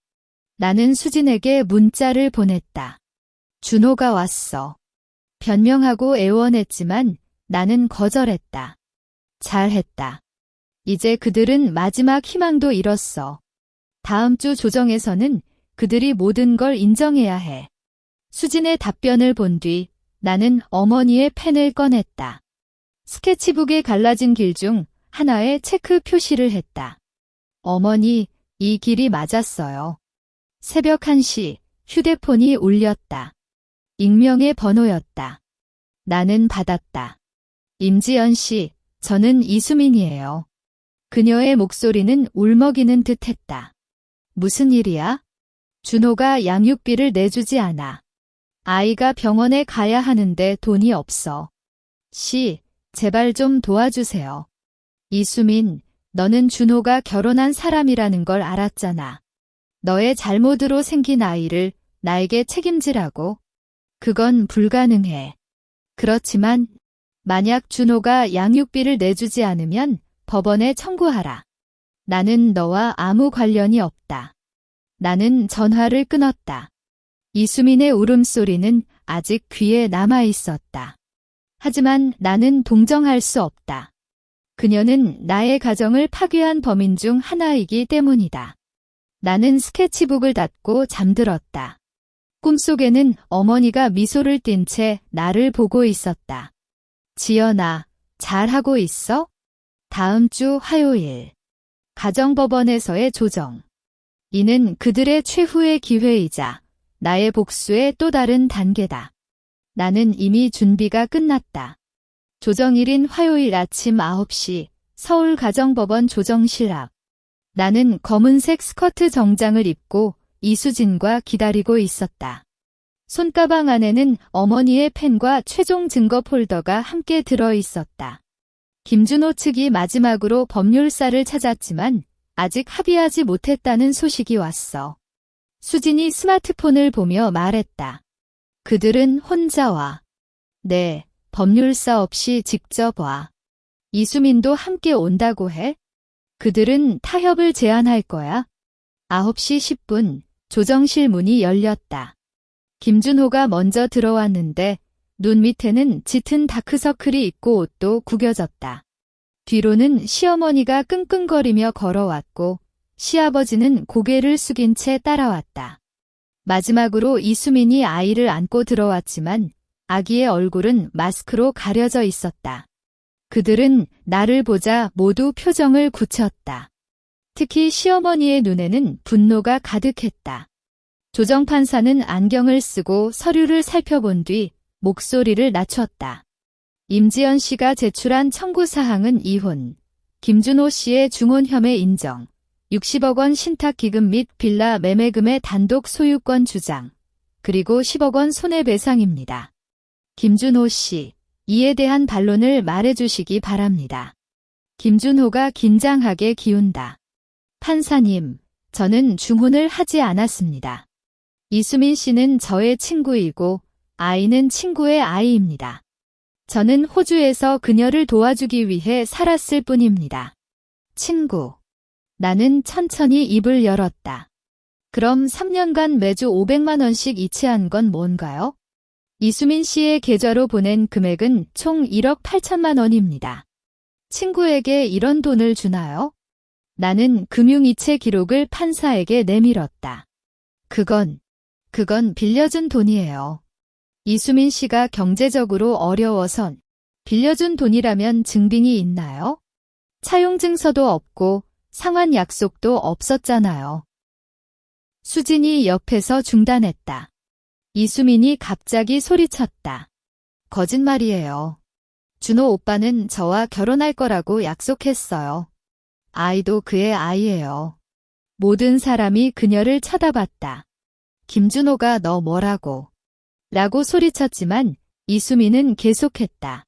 나는 수진에게 문자를 보냈다. 준호가 왔어. 변명하고 애원했지만 나는 거절했다. 잘했다. 이제 그들은 마지막 희망도 잃었어. 다음 주 조정에서는 그들이 모든 걸 인정해야 해. 수진의 답변을 본 뒤 나는 어머니의 펜을 꺼냈다. 스케치북에 갈라진 길 중 하나에 체크 표시를 했다. 어머니, 이 길이 맞았어요. 새벽 1시 휴대폰이 울렸다. 익명의 번호였다. 나는 받았다. 임지연 씨, 저는 이수민이에요. 그녀의 목소리는 울먹이는 듯했다. 무슨 일이야? 준호가 양육비를 내주지 않아. 아이가 병원에 가야 하는데 돈이 없어. 씨, 제발 좀 도와주세요. 이수민, 너는 준호가 결혼한 사람이라는 걸 알았잖아. 너의 잘못으로 생긴 아이를 나에게 책임지라고? 그건 불가능해. 그렇지만 만약 준호가 양육비를 내주지 않으면 법원에 청구하라. 나는 너와 아무 관련이 없다. 나는 전화를 끊었다. 이수민의 울음소리는 아직 귀에 남아 있었다. 하지만 나는 동정할 수 없다. 그녀는 나의 가정을 파괴한 범인 중 하나이기 때문이다. 나는 스케치북을 닫고 잠들었다. 꿈속에는 어머니가 미소를 띤 채 나를 보고 있었다. 지연아, 잘하고 있어? 다음 주 화요일. 가정법원에서의 조정. 이는 그들의 최후의 기회이자 나의 복수의 또 다른 단계다. 나는 이미 준비가 끝났다. 조정일인 화요일 아침 9시 서울가정법원 조정실 앞. 나는 검은색 스커트 정장을 입고 이수진과 기다리고 있었다. 손가방 안에는 어머니의 펜과 최종 증거 폴더가 함께 들어 있었다. 김준호 측이 마지막으로 법률사를 찾았지만 아직 합의하지 못했다는 소식이 왔어. 수진이 스마트폰을 보며 말했다. 그들은 혼자 와. 네, 법률사 없이 직접 와. 이수민도 함께 온다고 해? 그들은 타협을 제안할 거야. 9시 10분 조정실 문이 열렸다. 김준호가 먼저 들어왔는데 눈 밑에는 짙은 다크서클이 있고 옷도 구겨졌다. 뒤로는 시어머니가 끙끙거리며 걸어왔고 시아버지는 고개를 숙인 채 따라왔다. 마지막으로 이수민이 아이를 안고 들어왔지만 아기의 얼굴은 마스크로 가려져 있었다. 그들은 나를 보자 모두 표정을 굳혔다. 특히 시어머니의 눈에는 분노가 가득했다. 조정판사는 안경을 쓰고 서류를 살펴본 뒤 목소리를 낮췄다. 임지연 씨가 제출한 청구사항은 이혼, 김준호 씨의 중혼 혐의 인정, 60억 원 신탁기금 및 빌라 매매금의 단독 소유권 주장, 그리고 10억 원 손해배상입니다. 김준호 씨, 이에 대한 반론을 말해주시기 바랍니다. 김준호가 긴장하게 기운다. 판사님, 저는 중혼을 하지 않았습니다. 이수민 씨는 저의 친구이고 아이는 친구의 아이입니다. 저는 호주에서 그녀를 도와주기 위해 살았을 뿐입니다. 친구. 나는 천천히 입을 열었다. 그럼 3년간 매주 500만 원씩 이체한 건 뭔가요? 이수민 씨의 계좌로 보낸 금액은 총 1억 8천만 원입니다. 친구에게 이런 돈을 주나요? 나는 금융이체 기록을 판사에게 내밀었다. 그건 빌려준 돈이에요. 이수민 씨가 경제적으로 어려워선 빌려준 돈이라면 증빙이 있나요? 차용 증서도 없고 상환 약속도 없었잖아요. 수진이 옆에서 중단했다. 이수민이 갑자기 소리쳤다. 거짓말이에요. 준호 오빠는 저와 결혼할 거라고 약속했어요. 아이도 그의 아이예요. 모든 사람이 그녀를 쳐다봤다. 김준호가 너 뭐라고? 라고 소리쳤지만 이수민은 계속했다.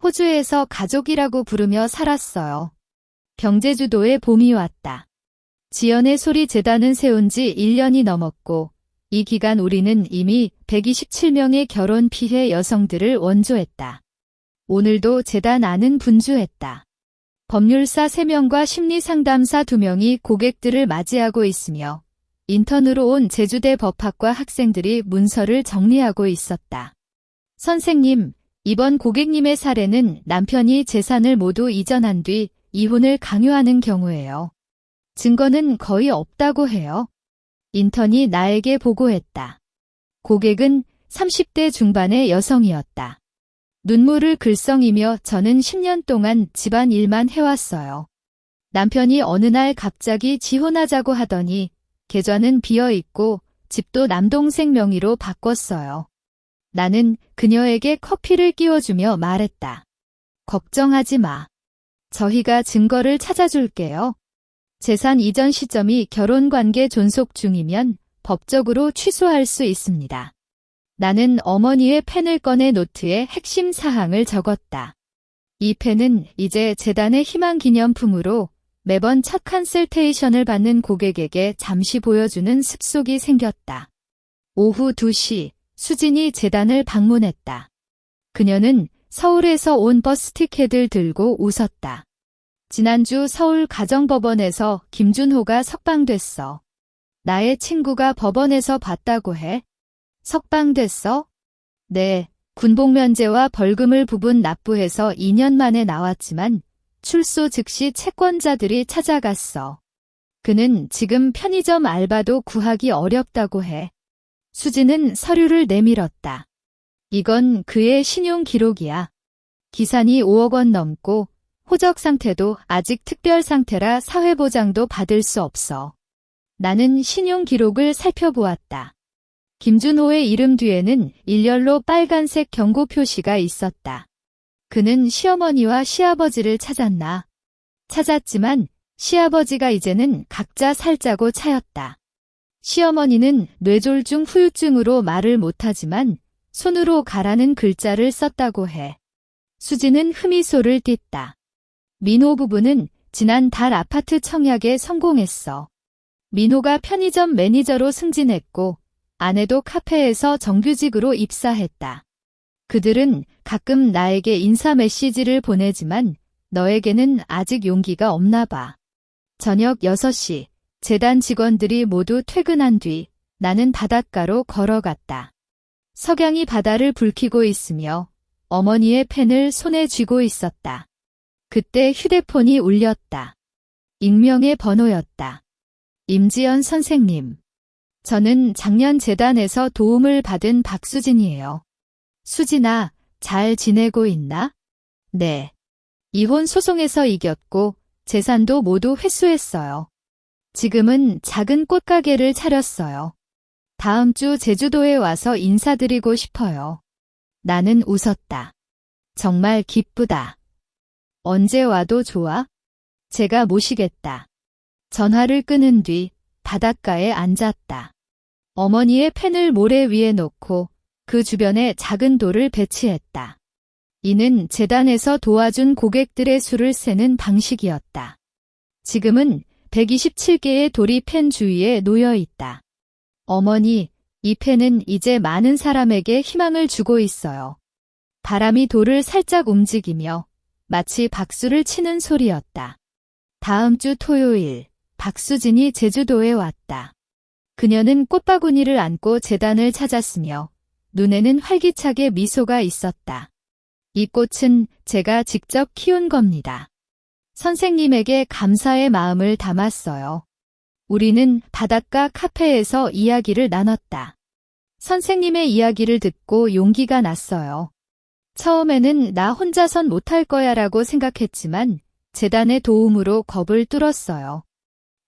호주에서 가족이라고 부르며 살았어요. 병제주도에 봄이 왔다. 지연의 소리 재단은 세운 지 1년이 넘었고 이 기간 우리는 이미 127명의 결혼 피해 여성들을 원조했다. 오늘도 재단 안은 분주했다. 법률사 3명과 심리상담사 2명이 고객들을 맞이하고 있으며 인턴으로 온 제주대 법학과 학생들이 문서를 정리하고 있었다. 선생님, 이번 고객님의 사례는 남편이 재산을 모두 이전한 뒤 이혼을 강요하는 경우예요. 증거는 거의 없다고 해요. 인턴이 나에게 보고했다. 고객은 30대 중반의 여성이었다. 눈물을 글썽이며 저는 10년 동안 집안 일만 해왔어요. 남편이 어느 날 갑자기 지혼하자고 하더니 계좌는 비어있고 집도 남동생 명의로 바꿨어요. 나는 그녀에게 커피를 끼워주며 말했다. 걱정하지 마. 저희가 증거를 찾아줄게요. 재산 이전 시점이 결혼관계 존속 중이면 법적으로 취소할 수 있습니다. 나는 어머니의 펜을 꺼내 노트에 핵심 사항을 적었다. 이 펜은 이제 재단의 희망기념품으로 매번 첫 컨설테이션을 받는 고객에게 잠시 보여주는 습속이 생겼다. 오후 2시 수진이 재단을 방문했다. 그녀는 서울에서 온 버스 티켓을 들고 웃었다. 지난주 서울 가정법원에서 김준호가 석방됐어. 나의 친구가 법원에서 봤다고 해. 석방됐어? 네, 군복 면제와 벌금을 부분 납부해서 2년 만에 나왔지만 출소 즉시 채권자들이 찾아갔어. 그는 지금 편의점 알바도 구하기 어렵다고 해. 수지는 서류를 내밀었다. 이건 그의 신용 기록이야. 기산이 5억 원 넘고 호적 상태도 아직 특별 상태라 사회보장도 받을 수 없어. 나는 신용 기록을 살펴보았다. 김준호의 이름 뒤에는 일렬로 빨간색 경고 표시가 있었다. 그는 시어머니와 시아버지를 찾았나? 찾았지만 시아버지가 이제는 각자 살자고 차였다. 시어머니는 뇌졸중 후유증으로 말을 못하지만 손으로 가라는 글자를 썼다고 해. 수지는 흠이소를 띠다. 민호 부부는 지난 달 아파트 청약에 성공했어. 민호가 편의점 매니저로 승진했고 아내도 카페에서 정규직으로 입사했다. 그들은 가끔 나에게 인사 메시지를 보내지만 너에게는 아직 용기가 없나 봐. 저녁 6시 재단 직원들이 모두 퇴근한 뒤 나는 바닷가로 걸어갔다. 석양이 바다를 붉히고 있으며 어머니의 펜을 손에 쥐고 있었다. 그때 휴대폰이 울렸다. 익명의 번호였다. 임지연 선생님. 저는 작년 재단에서 도움을 받은 박수진이에요. 수진아, 잘 지내고 있나? 네. 이혼 소송에서 이겼고 재산도 모두 회수했어요. 지금은 작은 꽃가게를 차렸어요. 다음 주 제주도에 와서 인사드리고 싶어요. 나는 웃었다. 정말 기쁘다. 언제 와도 좋아? 제가 모시겠다. 전화를 끊은 뒤 바닷가에 앉았다. 어머니의 펜을 모래 위에 놓고 그 주변에 작은 돌을 배치했다. 이는 재단에서 도와준 고객들의 수를 세는 방식이었다. 지금은 127개의 돌이 펜 주위에 놓여 있다. 어머니, 이 펜은 이제 많은 사람에게 희망을 주고 있어요. 바람이 돌을 살짝 움직이며 마치 박수를 치는 소리였다. 다음 주 토요일, 박수진이 제주도에 왔다. 그녀는 꽃바구니를 안고 재단을 찾았으며 눈에는 활기차게 미소가 있었다. 이 꽃은 제가 직접 키운 겁니다. 선생님에게 감사의 마음을 담았어요. 우리는 바닷가 카페에서 이야기를 나눴다. 선생님의 이야기를 듣고 용기가 났어요. 처음에는 나 혼자선 못할 거야라고 생각했지만 재단의 도움으로 겁을 뚫었어요.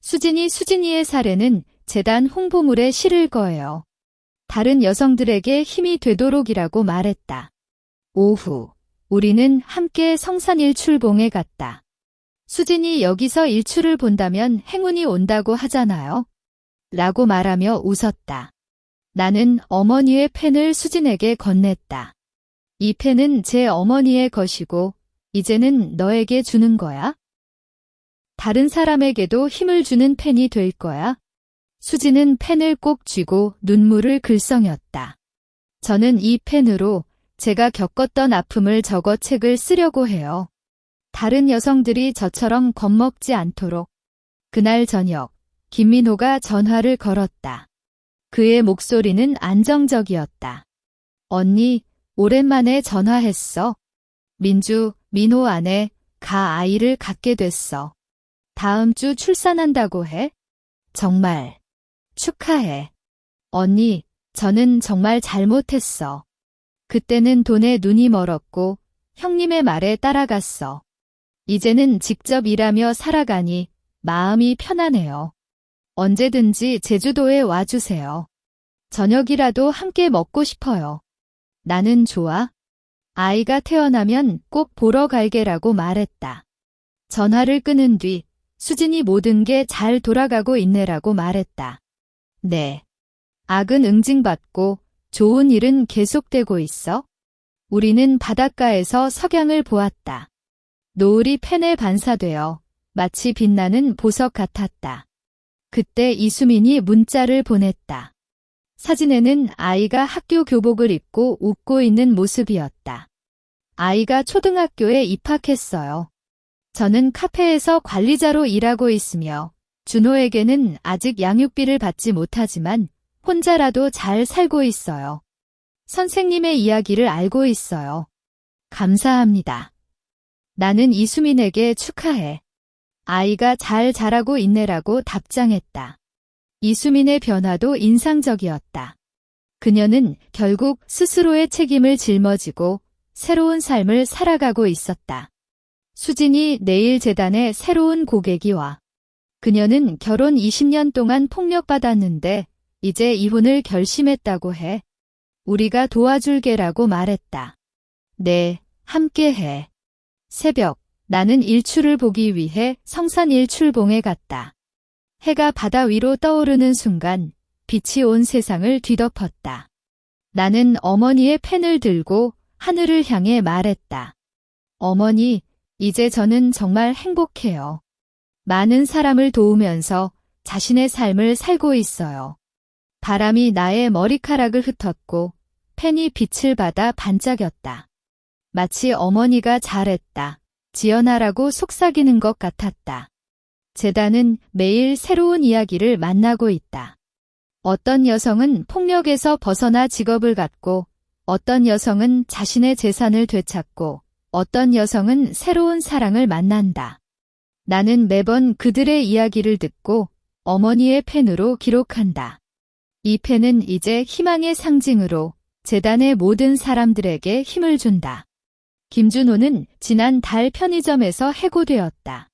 수진이의 사례는 재단 홍보물에 실을 거예요. 다른 여성들에게 힘이 되도록이라고 말했다. 오후, 우리는 함께 성산일출봉에 갔다. 수진이 여기서 일출을 본다면 행운이 온다고 하잖아요. 라고 말하며 웃었다. 나는 어머니의 펜을 수진에게 건넸다. 이 펜은 제 어머니의 것이고 이제는 너에게 주는 거야. 다른 사람에게도 힘을 주는 펜이 될 거야. 수진은 펜을 꼭 쥐고 눈물을 글썽였다. 저는 이 펜으로 제가 겪었던 아픔을 적어 책을 쓰려고 해요. 다른 여성들이 저처럼 겁먹지 않도록. 그날 저녁, 김민호가 전화를 걸었다. 그의 목소리는 안정적이었다. 언니, 오랜만에 전화했어. 민호 아내, 아이를 갖게 됐어. 다음 주 출산한다고 해? 정말. 축하해. 언니, 저는 정말 잘못했어. 그때는 돈에 눈이 멀었고 형님의 말에 따라갔어. 이제는 직접 일하며 살아가니 마음이 편하네요. 언제든지 제주도에 와주세요. 저녁이라도 함께 먹고 싶어요. 나는 좋아. 아이가 태어나면 꼭 보러 갈게라고 말했다. 전화를 끊은 뒤 수진이 모든 게 잘 돌아가고 있네라고 말했다. 네. 악은 응징받고 좋은 일은 계속되고 있어. 우리는 바닷가에서 석양을 보았다. 노을이 펜에 반사되어 마치 빛나는 보석 같았다. 그때 이수민이 문자를 보냈다. 사진에는 아이가 학교 교복을 입고 웃고 있는 모습이었다. 아이가 초등학교에 입학했어요. 저는 카페에서 관리자로 일하고 있으며 준호에게는 아직 양육비를 받지 못하지만 혼자라도 잘 살고 있어요. 선생님의 이야기를 알고 있어요. 감사합니다. 나는 이수민에게 축하해. 아이가 잘 자라고 있네라고 답장했다. 이수민의 변화도 인상적이었다. 그녀는 결국 스스로의 책임을 짊어지고 새로운 삶을 살아가고 있었다. 수진이 내일 재단에 새로운 고객이 와. 그녀는 결혼 20년 동안 폭력받았는데 이제 이혼을 결심했다고 해. 우리가 도와줄게라고 말했다. 네, 함께해. 새벽, 나는 일출을 보기 위해 성산 일출봉에 갔다. 해가 바다 위로 떠오르는 순간 빛이 온 세상을 뒤덮었다. 나는 어머니의 펜을 들고 하늘을 향해 말했다. 어머니, 이제 저는 정말 행복해요. 많은 사람을 도우면서 자신의 삶을 살고 있어요. 바람이 나의 머리카락을 흩었고 펜이 빛을 받아 반짝였다. 마치 어머니가 잘했다. 지연하라고 속삭이는 것 같았다. 재단은 매일 새로운 이야기를 만나고 있다. 어떤 여성은 폭력에서 벗어나 직업을 갖고, 어떤 여성은 자신의 재산을 되찾고, 어떤 여성은 새로운 사랑을 만난다. 나는 매번 그들의 이야기를 듣고 어머니의 펜으로 기록한다. 이 펜은 이제 희망의 상징으로 재단의 모든 사람들에게 힘을 준다. 김준호는 지난달 편의점에서 해고되었다.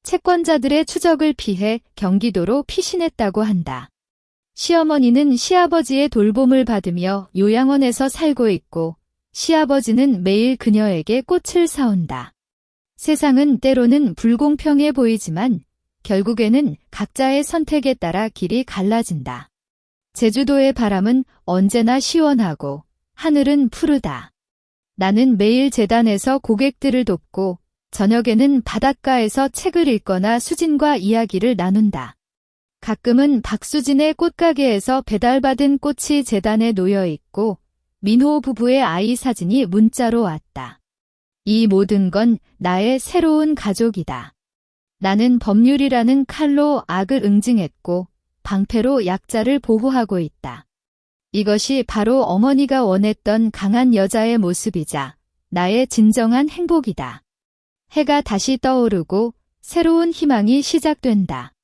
채권자들의 추적을 피해 경기도로 피신했다고 한다. 시어머니는 시아버지의 돌봄을 받으며 요양원에서 살고 있고 시아버지는 매일 그녀에게 꽃을 사온다. 세상은 때로는 불공평해 보이지만 결국에는 각자의 선택에 따라 길이 갈라진다. 제주도의 바람은 언제나 시원하고 하늘은 푸르다. 나는 매일 재단에서 고객들을 돕고 저녁에는 바닷가에서 책을 읽거나 수진과 이야기를 나눈다. 가끔은 박수진의 꽃가게에서 배달받은 꽃이 재단에 놓여 있고 민호 부부의 아이 사진이 문자로 왔다. 이 모든 건 나의 새로운 가족이다. 나는 법률이라는 칼로 악을 응징했고 방패로 약자를 보호하고 있다. 이것이 바로 어머니가 원했던 강한 여자의 모습이자 나의 진정한 행복이다. 해가 다시 떠오르고 새로운 희망이 시작된다.